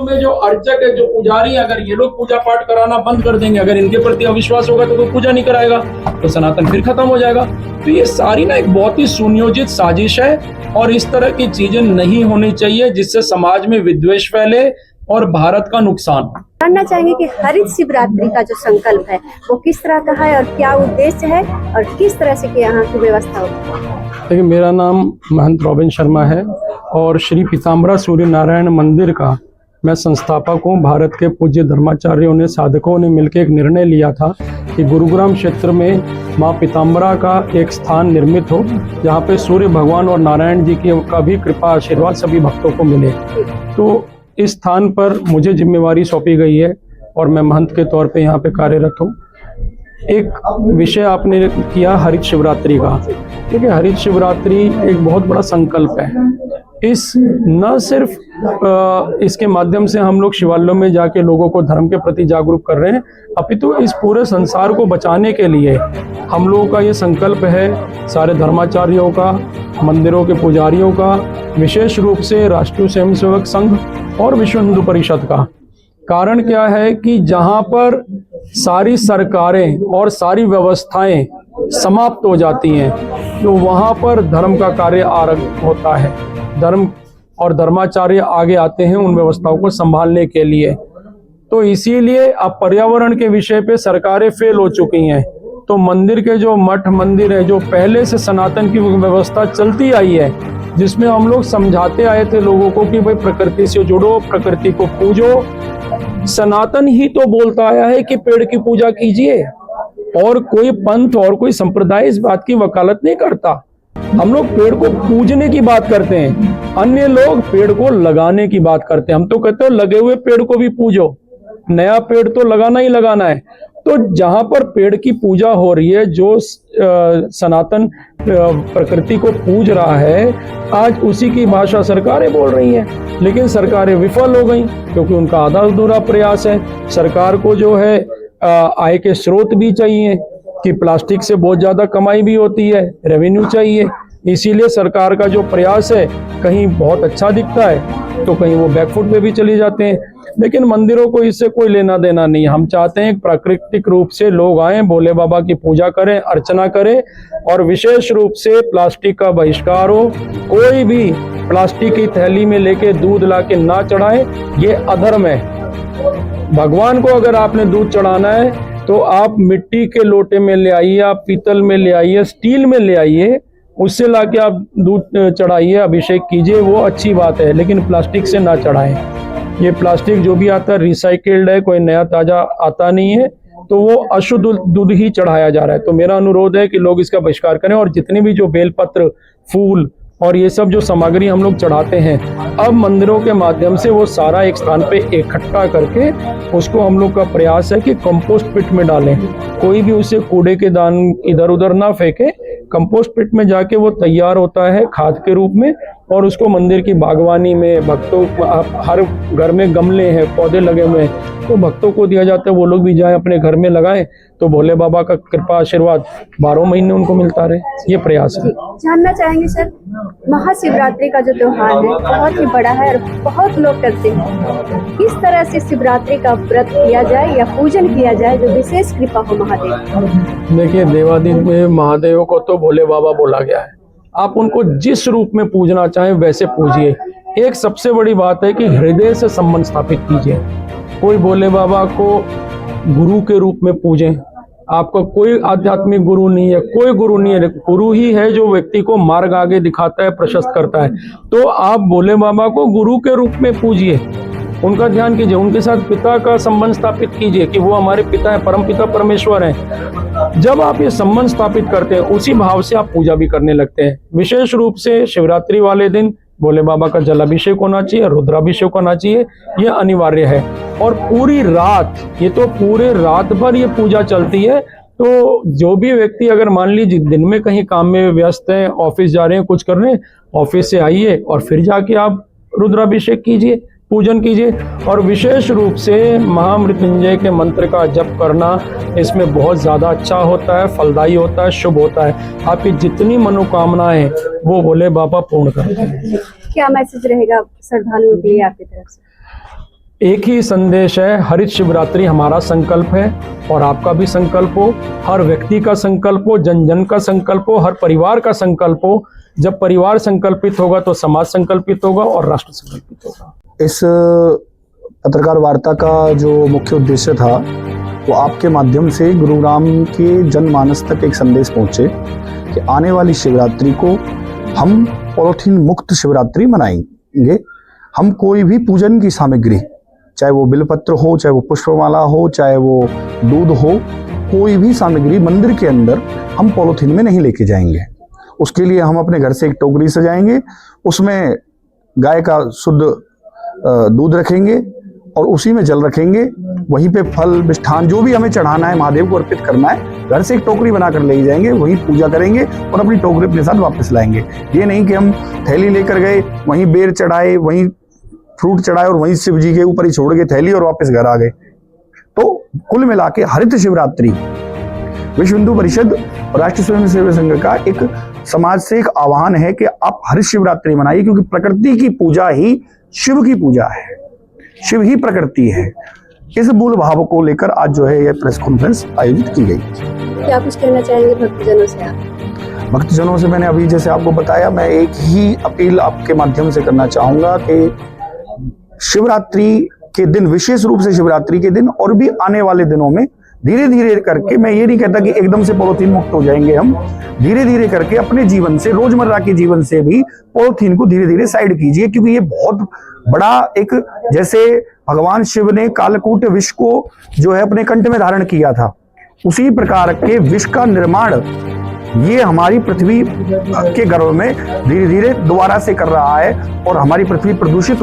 में जो अर्चक है, जो पुजारी, अगर ये लोग पूजा पाठ कराना बंद कर देंगे, अगर इनके प्रति अविश्वास होगा तो कोई पूजा नहीं कराएगा, तो सनातन फिर खत्म हो जाएगा। तो ये सारी ना एक बहुत ही सुनियोजित साजिश है और इस तरह की चीजें नहीं होनी चाहिए जिससे समाज में विद्वेष फैले और भारत का नुकसान। जानना चाहेंगे कि हरित शिवरात्रि का जो संकल्प है वो किस तरह का है और क्या उद्देश्य है और किस तरह से कि यहाँ की व्यवस्था होती है। देखिए, मेरा नाम महंत रॉबिन शर्मा है और श्री पीताम्बरा सूर्य नारायण मंदिर का मैं संस्थापक हूँ। भारत के पूज्य धर्माचार्यों ने, साधकों ने मिलकर एक निर्णय लिया था कि गुरुग्राम क्षेत्र में माँ पीताम्बरा का एक स्थान निर्मित हो जहाँ पे सूर्य भगवान और नारायण जी की का भी कृपा आशीर्वाद सभी भक्तों को मिले। तो इस स्थान पर मुझे जिम्मेवारी सौंपी गई है और मैं महंत के तौर पे यहाँ पे कार्यरत हूँ। एक विषय आपने किया हरित शिवरात्रि का। देखिए, हरित शिवरात्रि एक बहुत बड़ा संकल्प है। इस न सिर्फ इसके माध्यम से हम लोग शिवालयों में जाके लोगों को धर्म के प्रति जागरूक कर रहे हैं, अपितु इस पूरे संसार को बचाने के लिए हम लोगों का ये संकल्प है, सारे धर्माचार्यों का, मंदिरों के पुजारियों का, विशेष रूप से राष्ट्रीय स्वयंसेवक संघ और विश्व हिंदू परिषद का। कारण क्या है कि जहां पर सारी सरकारें और सारी व्यवस्थाएं समाप्त हो जाती हैं तो वहां पर धर्म का कार्य आरंभ होता है। धर्म और धर्माचार्य आगे आते हैं उन व्यवस्थाओं को संभालने के लिए। तो इसीलिए अब पर्यावरण के विषय पे सरकारें फेल हो चुकी हैं। तो मंदिर के जो मठ मंदिर है, जो पहले से सनातन की व्यवस्था चलती आई है, जिसमें हम लोग समझाते आए थे लोगों को कि भाई प्रकृति से जुड़ो, प्रकृति को पूजो। सनातन ही तो बोलता आया है कि पेड़ की पूजा कीजिए, और कोई पंथ और कोई संप्रदाय इस बात की वकालत नहीं करता। हम लोग पेड़ को पूजने की बात करते हैं, अन्य लोग पेड़ को लगाने की बात करते हैं। हम तो कहते हैं लगे हुए पेड़ को भी पूजो, नया पेड़ तो लगाना ही लगाना है। तो जहां पर पेड़ की पूजा हो रही है, जो सनातन प्रकृति को पूज रहा है, आज उसी की भाषा सरकारें बोल रही हैं, लेकिन सरकारें विफल हो गई क्योंकि उनका आधा अधूरा प्रयास है। सरकार को जो है आय के स्रोत भी चाहिए कि प्लास्टिक से बहुत ज्यादा कमाई भी होती है, रेवेन्यू चाहिए। इसीलिए सरकार का जो प्रयास है कहीं बहुत अच्छा दिखता है तो कहीं वो बैकफुट पे भी चले जाते हैं। लेकिन मंदिरों को इससे कोई लेना देना नहीं। हम चाहते हैं प्राकृतिक रूप से लोग आएं, भोले बाबा की पूजा करें, अर्चना करें, और विशेष रूप से प्लास्टिक का बहिष्कार हो। कोई भी प्लास्टिक की थैली में लेके दूध ला के ना चढ़ाए, ये अधर्म है। भगवान को अगर आपने दूध चढ़ाना है तो आप मिट्टी के लोटे में ले आइए, आप पीतल में ले आइए, स्टील में ले आइए, उससे लाके आप दूध चढ़ाइए, अभिषेक कीजिए, वो अच्छी बात है, लेकिन प्लास्टिक से ना चढ़ाएं। ये प्लास्टिक जो भी आता है रिसाइकिल्ड है, कोई नया ताजा आता नहीं है, तो वो अशुद्ध दूध ही चढ़ाया जा रहा है। तो मेरा अनुरोध है कि लोग इसका बहिष्कार करें और जितनी भी जो बेलपत्र, फूल और ये सब जो सामग्री हम लोग चढ़ाते हैं, अब मंदिरों के माध्यम से वो सारा एक स्थान पे इकट्ठा करके उसको हम लोग का प्रयास है कि कंपोस्ट पिट में डालें। कोई भी उसे कूड़े के दान इधर उधर ना फेंके, कंपोस्ट पिट में जाके वो तैयार होता है खाद के रूप में, और उसको मंदिर की बागवानी में, भक्तों हर घर में गमले हैं, पौधे लगे हुए हैं, तो भक्तों को दिया जाता है। वो लोग भी जाएं अपने घर में लगाएं तो भोले बाबा का कृपा आशीर्वाद 12 महीने उनको मिलता रहे। ये प्रयास है। जानना चाहेंगे सर, महाशिवरात्रि का जो त्योहार है बहुत ही बड़ा है और बहुत लोग करते हैं। किस तरह से शिवरात्रि का व्रत किया जाए या पूजन किया जाए जो विशेष कृपा हो महादेव? देखिए, देवादिदेव महादेव को तो भोले बाबा बोला गया है। आप उनको जिस रूप में पूजना चाहें वैसे पूजिए। एक सबसे बड़ी बात है कि हृदय से संबंध स्थापित कीजिए। कोई भोले बाबा को गुरु के रूप में पूजें। आपका कोई आध्यात्मिक गुरु नहीं है, कोई गुरु नहीं है, गुरु ही है जो व्यक्ति को मार्ग आगे दिखाता है, प्रशस्त करता है। तो आप भोले बाबा को गुरु के रूप में पूजिए, उनका ध्यान कीजिए, उनके साथ पिता का संबंध स्थापित कीजिए कि वो हमारे पिता है, परम पिता परमेश्वर हैं। जब आप ये संबंध स्थापित करते हैं, उसी भाव से आप पूजा भी करने लगते हैं। विशेष रूप से शिवरात्रि वाले दिन भोले बाबा का जलाभिषेक होना चाहिए, रुद्राभिषेक होना चाहिए, ये अनिवार्य है। और पूरी रात, ये तो पूरे रात भर ये पूजा चलती है। तो जो भी व्यक्ति अगर मान लीजिए दिन में कहीं काम में व्यस्त है, ऑफिस जा रहे हैं, कुछ कर रहे हैं, ऑफिस से आइए और फिर जाके आप रुद्राभिषेक कीजिए, पूजन कीजिए। और विशेष रूप से महामृत्युंजय के मंत्र का जप करना इसमें बहुत ज़्यादा अच्छा होता है, फलदायी होता है, शुभ होता है। आपकी जितनी मनोकामनाएं वो भोले बाबा पूर्ण करते हैं। क्या मैसेज रहेगा श्रद्धालुओं के लिए आपकी तरफ से? देखिए, देवादिदेव महादेव को तो भोले बाबा बोला गया है। आप उनको जिस रूप में पूजना चाहें वैसे पूजिए। एक सबसे बड़ी बात है कि हृदय से संबंध स्थापित कीजिए। कोई भोले बाबा को गुरु के रूप में पूजें। आपका कोई आध्यात्मिक गुरु नहीं है, कोई गुरु नहीं है, एक ही संदेश है, हरित शिवरात्रि हमारा संकल्प है और आपका भी संकल्प हो, हर व्यक्ति का संकल्प हो, जन जन का संकल्प हो, हर परिवार का संकल्प हो। जब परिवार संकल्पित होगा तो समाज संकल्पित होगा और राष्ट्र संकल्पित होगा। इस पत्रकार वार्ता का जो मुख्य उद्देश्य था वो आपके माध्यम से गुरुग्राम के जनमानस तक एक संदेश पहुंचे कि आने वाली शिवरात्रि को हम पॉलीथीन मुक्त शिवरात्रि मनाएंगे। हम कोई भी पूजन की सामग्री, चाहे वो बिलपत्र हो, चाहे वो पुष्पमाला हो, चाहे वो दूध हो, कोई भी सामग्री मंदिर के अंदर हम पॉलीथीन में नहीं लेके जाएंगे। उसके लिए हम अपने घर से एक टोकरी सजाएंगे, उसमें गाय का शुद्ध दूध रखेंगे और उसी में जल रखेंगे। वहीं पे फल मिष्ठान जो भी हमें चढ़ाना है, महादेव को अर्पित करना है, घर से एक टोकरी बनाकर ले जाएंगे, वहीं पूजा करेंगे और अपनी टोकरी अपने साथ वापस लाएंगे। ये नहीं कि हम थैली लेकर गए, वहीं बेर चढ़ाए, वहीं फ्रूट चढ़ाए और वहीं शिव जी के ऊपर ही छोड़ के थैली और वापस घर आ गए। तो कुल मिला के हरित शिवरात्रि विश्व हिंदू परिषद और राष्ट्रीय स्वयं सेवक संघ का एक समाज से एक आह्वान है कि आप हरित शिवरात्रि मनाइए, क्योंकि प्रकृति की पूजा ही शिव की पूजा है, शिव ही प्रकृति है। इस मूल भाव को लेकर आज जो है यह प्रेस कॉन्फ्रेंस आयोजित की गई। क्या कुछ कहना चाहेंगे भक्तजनों से आप? भक्तजनों से मैंने अभी जैसे आपको बताया, मैं एक ही अपील आपके माध्यम से करना चाहूंगा कि शिवरात्रि के दिन, विशेष रूप से शिवरात्रि के दिन और भी आने वाले दिनों में धीरे धीरे करके, मैं ये नहीं कहता कि एकदम से पॉलीथीन मुक्त हो जाएंगे हम, धीरे धीरे करके अपने जीवन से, रोजमर्रा के जीवन से भी पॉलीथीन को धीरे धीरे साइड कीजिए। क्योंकि ये बहुत बड़ा एक, जैसे भगवान शिव ने कालकूट विष को जो है अपने कंठ में धारण किया था, उसी प्रकार के विष का निर्माण ये हमारी पृथ्वी के गर्भ में धीरे धीरे दोबारा से कर रहा है और हमारी पृथ्वी प्रदूषित